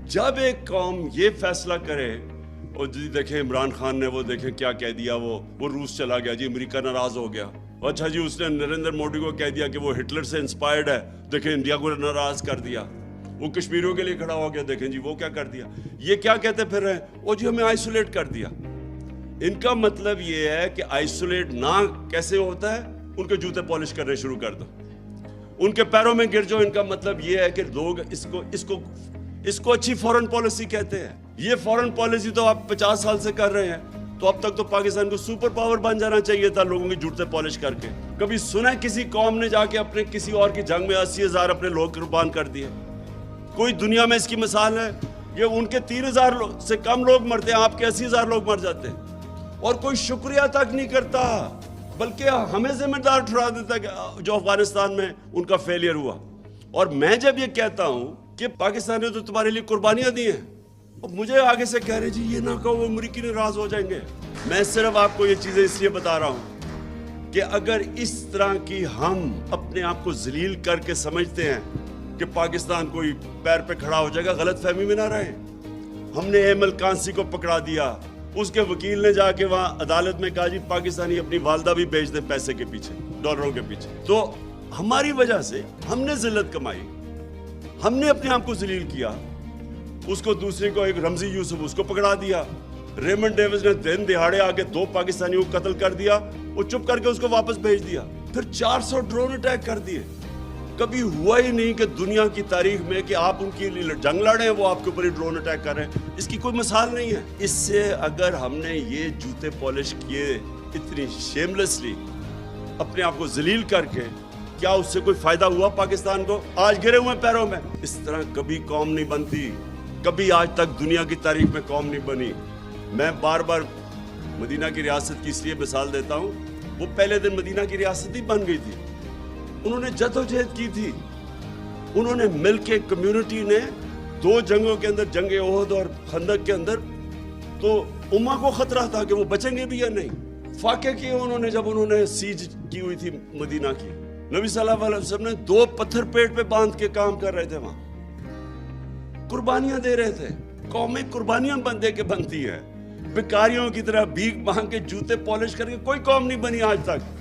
جب ایک قوم یہ فیصلہ کرے، اور جی دیکھیں عمران خان نے وہ دیکھیں کیا کہہ دیا، وہ روس چلا گیا جی، امریکہ ناراض ہو گیا. اچھا جی اس نے نریندر مودی کو کہہ دیا کہ وہ ہٹلر سے انسپائرڈ ہے، دیکھیں انڈیا کو ناراض کر دیا. وہ کشمیریوں کے لیے کھڑا ہو گیا، دیکھیں جی وہ کیا کر دیا. یہ کیا کہتے پھر رہے ہیں، وہ جی ہمیں آئسولیٹ کر دیا. ان کا مطلب یہ ہے کہ آئسولیٹ نہ کیسے ہوتا ہے، ان کے جوتے پالش کرنے شروع کر دو، ان کے پیروں میں گر جاؤ. ان کا مطلب یہ ہے کہ لوگ اس کو اچھی فورن پالیسی کہتے ہیں. یہ فورن پالیسی تو آپ 50 سال سے کر رہے ہیں، تو اب تک تو پاکستان کو سپر پاور بن جانا چاہیے تھا لوگوں کے جوتے پالش کر کے. کبھی سنا ہے کسی قوم نے جا کے اپنے کسی اور کی جنگ میں 80,000 اپنے لوگ قربان کر دیے؟ کوئی دنیا میں اس کی مثال ہے؟ یہ ان کے 3,000 سے کم لوگ مرتے ہیں، آپ کے 80,000 لوگ مر جاتے ہیں. اور کوئی شکریہ تک نہیں کرتا، بلکہ ہمیں ذمہ دار ٹھہرا دیتا ہے کہ جو افغانستان میں ان کا فیلئر ہوا. اور میں جب یہ کہتا ہوں کہ پاکستان نے تو تمہارے لیے قربانیاں دی ہیں، اور مجھے آگے سے کہہ رہے جی یہ نہ کہو امریکی ناراض ہو جائیں گے. میں صرف آپ کو یہ چیزیں اس لیے بتا رہا ہوں کہ اگر اس طرح کی ہم اپنے آپ کو ذلیل کر کے سمجھتے ہیں کہ پاکستان کوئی پیر پہ کھڑا ہو جائے گا، غلط فہمی میں نہ رہے. ہم نے ایمل کانسی کو پکڑا دیا، اس کے وکیل نے جا کے وہاں عدالت میں کہا جی پاکستانی اپنی والدہ بھی بیچ دیں پیسے کے پیچھے، ڈالروں کے پیچھے. تو ہماری وجہ سے ہم نے ذلت کمائی، ہم نے اپنے آپ کو ذلیل کیا. اس کو دوسرے کو ایک رمزی یوسف اس کو پکڑا دیا. ریمنڈ ڈیوس نے دن دہاڑے آگے 2 پاکستانیوں کو قتل کر دیا، وہ چپ کر کے اس کو واپس بھیج دیا. پھر 400 ڈرون اٹیک کر دیے. کبھی ہوا ہی نہیں کہ دنیا کی تاریخ میں کہ آپ ان کی جنگ لڑے ہیں، وہ آپ کے اوپر ہی ڈرون اٹیک کر رہے ہیں. اس کی کوئی مثال نہیں ہے. اس سے اگر ہم نے یہ جوتے پالش کیے اتنی شیملیسلی اپنے آپ کو ذلیل کر کے، کیا اس سے کوئی فائدہ ہوا پاکستان کو؟ آج گرے ہوئے پیروں میں. اس طرح کبھی قوم نہیں بنتی، کبھی آج تک دنیا کی تاریخ میں قوم نہیں بنی. میں بار بار مدینہ کی ریاست کی اس لیے مثال دیتا ہوں، وہ پہلے دن مدینہ کی ریاست ہی بن گئی تھی. انہوں نے جدوجہد کی تھی، انہوں نے مل کے کمیونٹی نے 2 جنگوں کے اندر، جنگ احد اور خندق کے اندر، تو امہ کو خطرہ تھا کہ وہ بچیں گے بھی یا نہیں. فاقے کیے انہوں نے جب انہوں نے سیج کی ہوئی تھی مدینہ کی. نبی صلی اللہ علیہ وسلم نے 2 پتھر پیٹ پہ باندھ کے کام کر رہے تھے، وہاں قربانیاں دے رہے تھے. قومیں قربانیاں دے کے بنتی ہے. بھکاریوں کی طرح بھیک مانگ کے جوتے پالش کر کے کوئی قوم نہیں بنی آج تک.